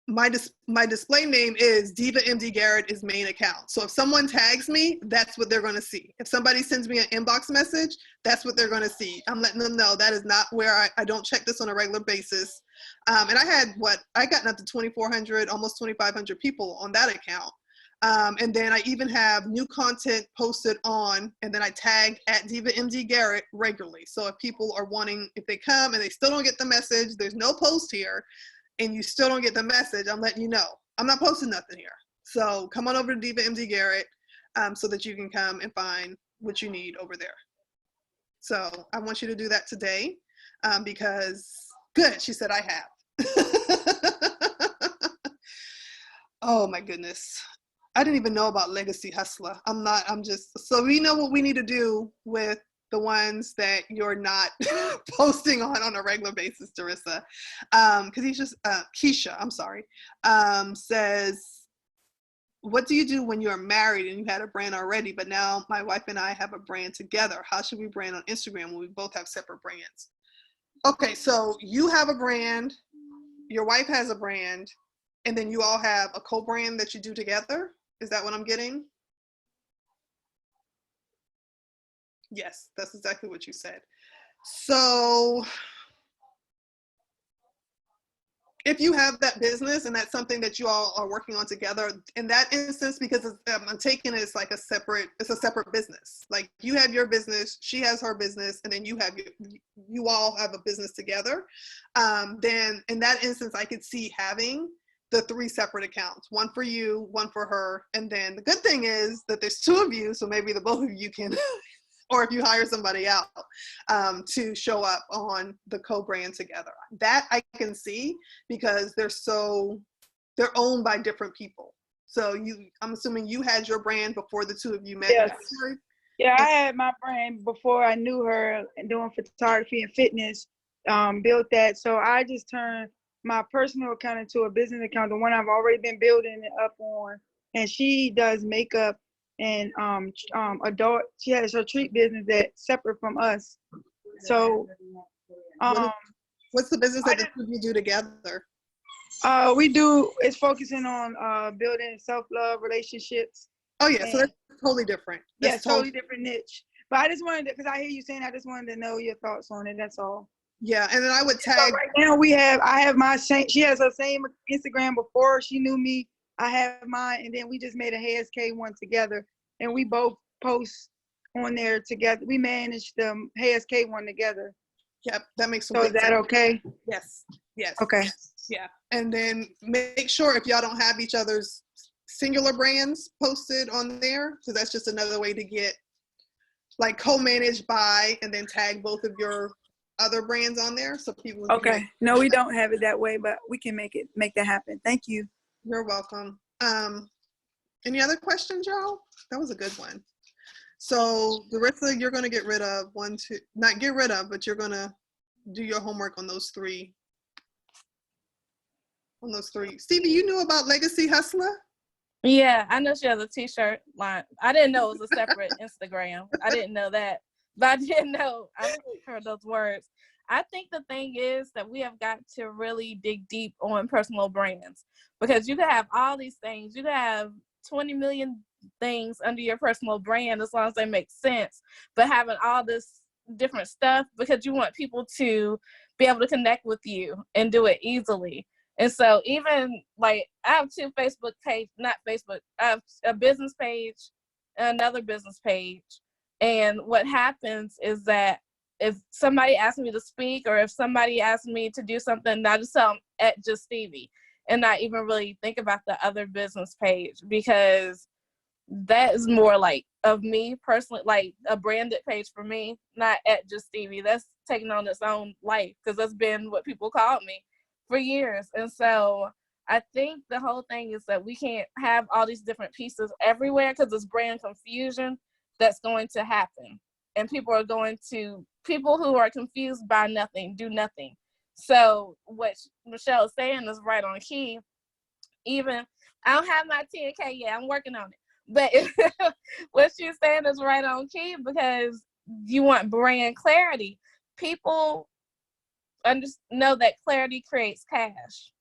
S2: My display name is Diva MD Garrett is main account. So if someone tags me, that's what they're going to see. If somebody sends me an inbox message, that's what they're going to see. I'm letting them know that is not where I don't check this on a regular basis. And I got up to 2,400, almost 2,500 people on that account. And then I even have new content posted on, and then I tagged at Diva MD Garrett regularly. So if people are wanting, if they come and they still don't get the message, there's no post here, and you still don't get the message, I'm letting you know. I'm not posting nothing here. So come on over to Diva MD Garrett so that you can come and find what you need over there. So I want you to do that today because, good, she said I have. Oh my goodness. I didn't even know about Legacy Hustler. So we know what we need to do with the ones that you're not posting on a regular basis, Darissa. Because he's just, Keisha, I'm sorry, says, what do you do when you're married and you had a brand already, but now my wife and I have a brand together? How should we brand on Instagram when we both have separate brands? Okay, so you have a brand, your wife has a brand, and then you all have a co-brand that you do together? Is that what I'm getting? Yes, that's exactly what you said. So if you have that business and that's something that you all are working on together, in that instance, because I'm taking it as like it's a separate business. Like you have your business, she has her business, and then you all have a business together. Then in that instance, I could see having the 3 separate accounts, one for you, one for her. And then the good thing is that there's 2 of you, so maybe the both of you can or if you hire somebody out to show up on the co-brand together. That I can see because they're owned by different people. So I'm assuming you had your brand before the 2 of you met.
S4: Yes. Yeah, I had my brand before I knew her and doing photography and fitness, built that. So I just turned my personal account into a business account, the one I've already been building it up on. And she does makeup and adult. She has her treat business that's separate from us. So
S2: what's the business that the 2 of you do together?
S4: It's focusing on building self-love relationships.
S2: Oh yeah, so that's totally different.
S4: That's totally different niche. But I just wanted to, because I hear you saying, I just wanted to know your thoughts on it. That's all.
S2: Yeah, and then I would tag.
S4: So right now I have my same. She has her same Instagram before she knew me. I have mine, and then we just made a Hey SK one together, and we both post on there together. We managed the Hey SK one together.
S2: Yep, that makes sense.
S4: So is that okay?
S2: Yes. Yes.
S4: Okay.
S2: Yeah, and then make sure if y'all don't have each other's singular brands posted on there, because that's just another way to get like co-managed by, and then tag both of your other brands on there so people.
S4: Okay. No, we don't have it that way, but we can make that happen. Thank you.
S2: You're welcome. Any other questions, y'all? That was a good one. So the rest of you're going to get rid of not get rid of, but you're going to do your homework on those 3. Stevie, you knew about Legacy Hustler?
S1: Yeah, I know she has a t-shirt line. I didn't know it was a separate Instagram. I didn't know that. But I didn't know. I heard those words. I think the thing is that we have got to really dig deep on personal brands, because you can have all these things. You can have 20 million things under your personal brand as long as they make sense. But having all this different stuff because you want people to be able to connect with you and do it easily. And so even like I have 2 Facebook page, not Facebook, I have a business page, another business page. And what happens is that if somebody asks me to speak or if somebody asks me to do something, I just tell them at just Stevie and not even really think about the other business page, because that is more like of me personally, like a branded page for me, not at just Stevie. That's taking on its own life because that's been what people called me for years. And so I think the whole thing is that we can't have all these different pieces everywhere because it's brand confusion that's going to happen. And people who are confused by nothing, do nothing. So what Michelle is saying is right on key. Even, I don't have my 10K yet, I'm working on it. But what she's saying is right on key, because you want brand clarity. People know that clarity creates cash.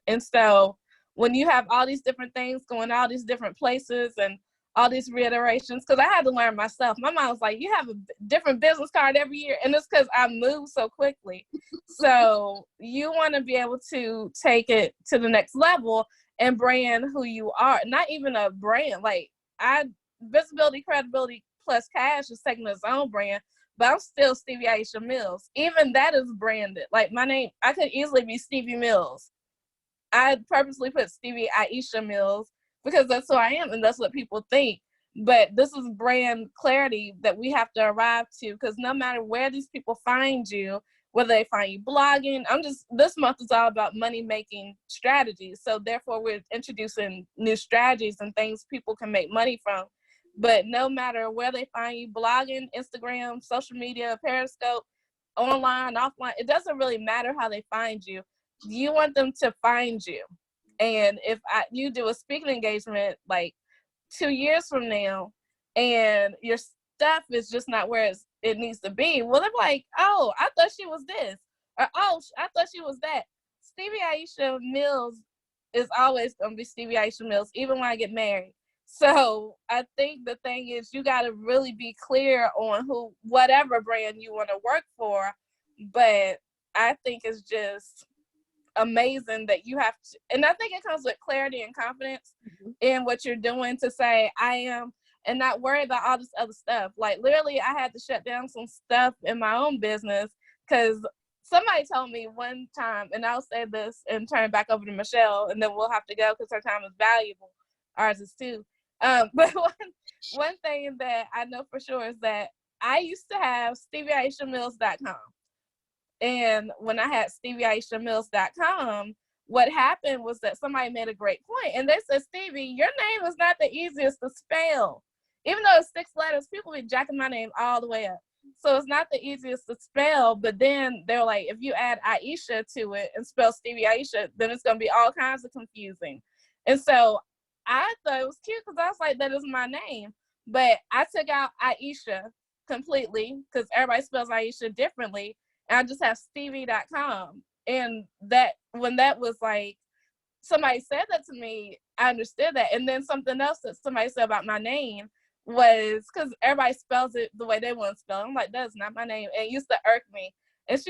S1: And so when you have all these different things going all these different places and all these reiterations, because I had to learn myself. My mom was like, you have a different business card every year. And it's because I move so quickly. So you want to be able to take it to the next level and brand who you are. Not even a brand. Like visibility, credibility plus cash is taking its own brand. But I'm still Stevie Aisha Mills. Even that is branded. Like my name, I could easily be Stevie Mills. I purposely put Stevie Aisha Mills because that's who I am and that's what people think. But this is brand clarity that we have to arrive to, because no matter where these people find you, whether they find you blogging, this month is all about money-making strategies. So therefore we're introducing new strategies and things people can make money from. But no matter where they find you, blogging, Instagram, social media, Periscope, online, offline, it doesn't really matter how they find you. You want them to find you. And if you do a speaking engagement like 2 years from now and your stuff is just not where it needs to be, well, they're like, oh, I thought she was this. Or, oh, I thought she was that. Stevie Aisha Mills is always going to be Stevie Aisha Mills, even when I get married. So I think the thing is you got to really be clear on whatever brand you want to work for. But I think it's just amazing that you have to, and I think it comes with clarity and confidence in what you're doing, to say I am, and not worry about all this other stuff. Like literally I had to shut down some stuff in my own business because somebody told me one time, and I'll say this and turn it back over to Michelle, and then we'll have to go because her time is valuable. Ours is too. But one thing that I know for sure is that I used to have StevieAishaMills.com. And when I had StevieAishaMills.com, what happened was that somebody made a great point. And they said, Stevie, your name is not the easiest to spell. Even though it's 6 letters, people be jacking my name all the way up. So it's not the easiest to spell. But then they're like, if you add Aisha to it and spell Stevie Aisha, then it's going to be all kinds of confusing. And so I thought it was cute because I was like, that is my name. But I took out Aisha completely because everybody spells Aisha differently. And I just have Stevie.com. And that, when that was like, somebody said that to me, I understood that. And then something else that somebody said about my name was, because everybody spells it the way they want to spell it. I'm like, that's not my name. And it used to irk me. And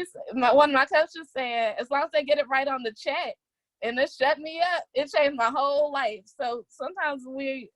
S1: one of my coaches said, as long as they get it right on the check, and it shut me up, it changed my whole life. So sometimes we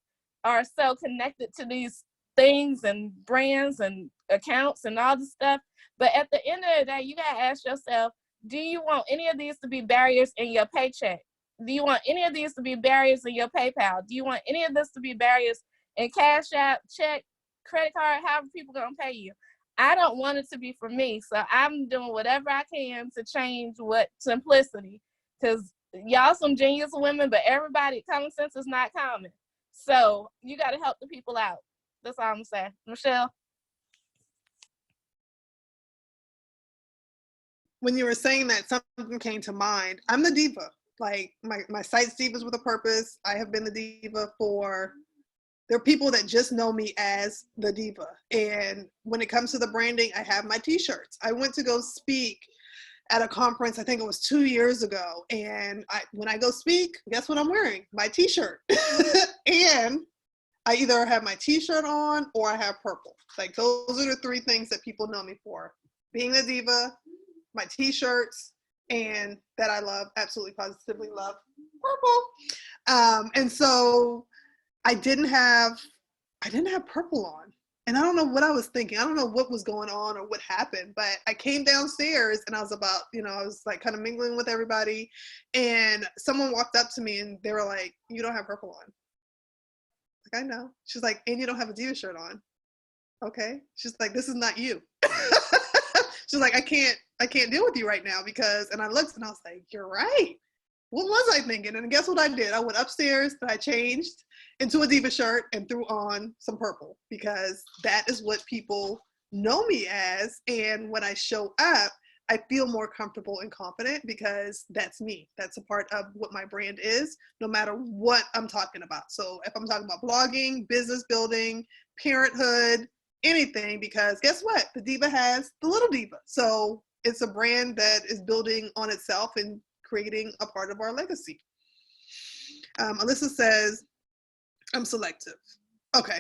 S1: are so connected to these things and brands and accounts and all this stuff. But at the end of the day, you got to ask yourself, do you want any of these to be barriers in your paycheck? Do you want any of these to be barriers in your PayPal? Do you want any of this to be barriers in Cash App, check, credit card, however people going to pay you? I don't want it to be for me. So I'm doing whatever I can to change simplicity. Because y'all some genius women, but everybody, common sense is not common. So you got to help the people out. That's all I'm saying. Michelle?
S2: When you were saying that, something came to mind. I'm the diva. Like my site's Divas with a Purpose. I have been the diva there are people that just know me as the diva. And when it comes to the branding, I have my t-shirts. I went to go speak at a conference, I think it was 2 years ago. And when I go speak, guess what I'm wearing? My t-shirt. And I either have my t-shirt on or I have purple. Like those are the 3 things that people know me for. Being the diva, my t-shirts, and that I love, absolutely positively love, purple. And so I didn't have purple on. And I don't know what I was thinking. I don't know what was going on or what happened, but I came downstairs and I was about, I was like kind of mingling with everybody. And someone walked up to me and they were like, you don't have purple on. Like, I know. She's like, and you don't have a diva shirt on. Okay. She's like, this is not you. She's like, I can't deal with you right now because, and I looked and I was like, you're right. What was I thinking? And guess what I did? I went upstairs and I changed into a diva shirt and threw on some purple because that is what people know me as. And when I show up, I feel more comfortable and confident because that's me. That's a part of what my brand is, no matter what I'm talking about. So if I'm talking about blogging, business building, parenthood, anything, because guess what? The diva has the little diva. So it's a brand that is building on itself and creating a part of our legacy. Alyssa says, I'm selective. Okay.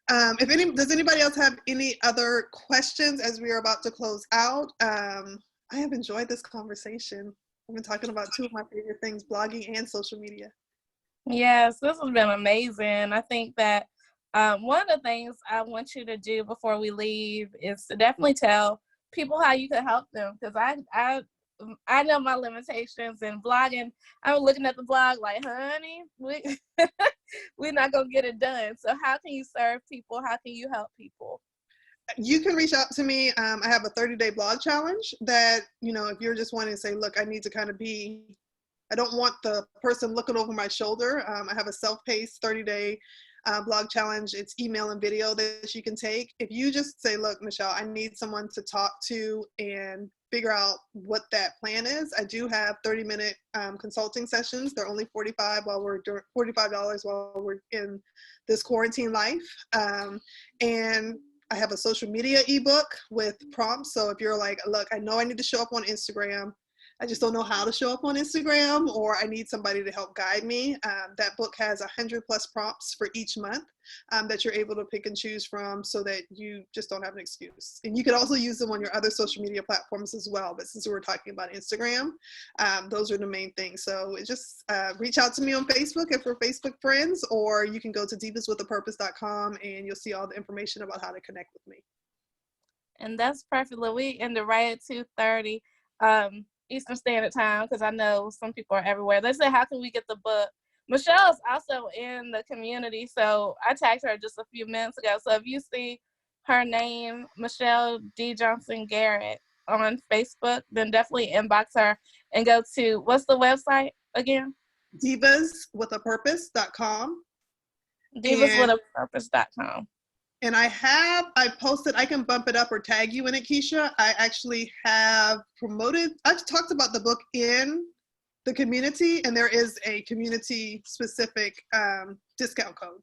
S2: Does anybody else have any other questions as we are about to close out? I have enjoyed this conversation. I've been talking about 2 of my favorite things, blogging and social media.
S1: Yes, this has been amazing. I think that one of the things I want you to do before we leave is to definitely tell people how you can help them, because I know my limitations in blogging. I'm looking at the blog like, honey, we're not going to get it done. So how can you serve people? How can you help people?
S2: You can reach out to me. I have a 30-day blog challenge that, if you're just wanting to say, look, I need to kind of I don't want the person looking over my shoulder. I have a self-paced 30-day blog challenge. It's email and video that you can take. If you just say, look, Michelle, I need someone to talk to and figure out what that plan is. I do have 30-minute consulting sessions. They're only $45 while we're in this quarantine life. And I have a social media ebook with prompts. So if you're like, look, I know I need to show up on Instagram. I just don't know how to show up on Instagram, or I need somebody to help guide me. That book has 100+ prompts for each month that you're able to pick and choose from, so that you just don't have an excuse. And you can also use them on your other social media platforms as well. But since we're talking about Instagram, those are the main things. So just reach out to me on Facebook if we're Facebook friends, or you can go to divaswithapurpose.com and you'll see all the information about how to connect with me.
S1: And that's perfectly. We ended right at 2:30 Eastern Standard Time, because I know some people are everywhere. They say, how can we get the book? Michelle's also in the community, so I tagged her just a few minutes ago. So if you see her name, Michelle D. Johnson Garrett, on Facebook, then definitely inbox her and go to, what's the website again?
S2: divaswithapurpose.com.
S1: divaswithapurpose.com.
S2: And I posted, I can bump it up or tag you in it, Keisha. I actually have I've talked about the book in the community, and there is a community specific discount code.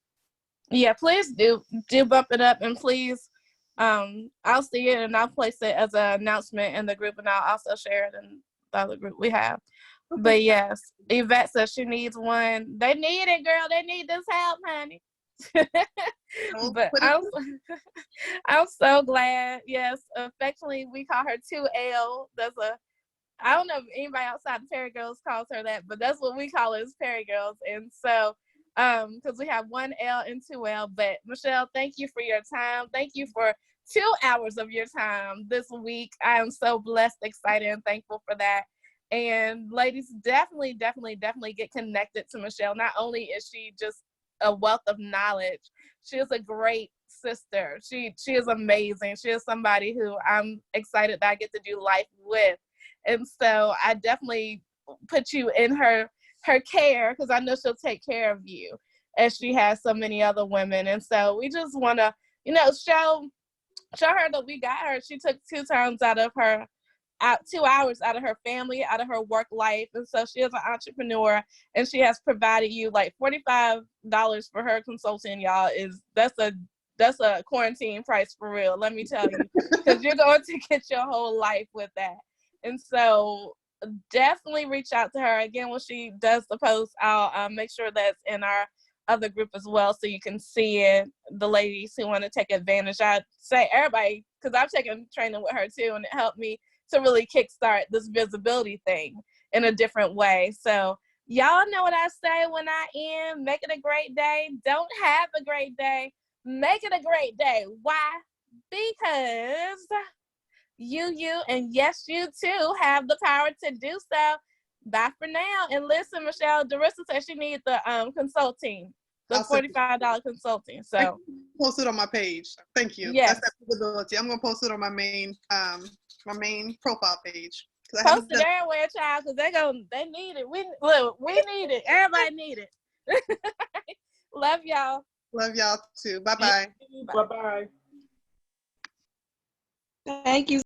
S1: Yeah, please do bump it up, and please, I'll see it and I'll place it as an announcement in the group, and I'll also share it in the other group we have. Okay. But yes, Yvette says she needs one. They need it, girl. They need this help, honey. But I'm so glad. Yes, affectionately we call her 2L. I don't know if anybody outside the Perry Girls calls her that, but that's what we call it, as Perry Girls. And so because we have 1L and 2L. But Michelle, thank you for your time. Thank you for 2 hours of your time this week. I am so blessed, excited, and thankful for that. And ladies, definitely get connected to Michelle. Not only is she just a wealth of knowledge, she is a great sister. She is amazing. She is somebody who I'm excited that I get to do life with. And so I definitely put you in her care, because I know she'll take care of you, as she has so many other women. And so we just want to, show her that we got her. She took 2 hours out of her family, out of her work life. And so she is an entrepreneur, and she has provided you like $45 for her consulting, y'all. That's a quarantine price for real, let me tell you, because you're going to get your whole life with that. And so definitely reach out to her. Again, when she does the post, I'll make sure that's in our other group as well, so you can see it, the ladies who want to take advantage. I say everybody, because I've taken training with her too, and it helped me to really kickstart this visibility thing in a different way. So y'all know what I say when I end. Make it a great day. Don't have a great day. Make it a great day. Why? Because you, and yes, you too, have the power to do so. Bye for now. And listen, Michelle, Darissa said she needs the consulting, the $45 consulting. So
S2: I post it on my page. Thank you.
S1: Yes.
S2: That's that visibility. I'm gonna post it on my main profile page.
S1: Post it everywhere, child, because they need it. We need it. Everybody need it. Love y'all.
S2: Love y'all too. Bye-bye.
S3: Bye-bye.
S4: Thank you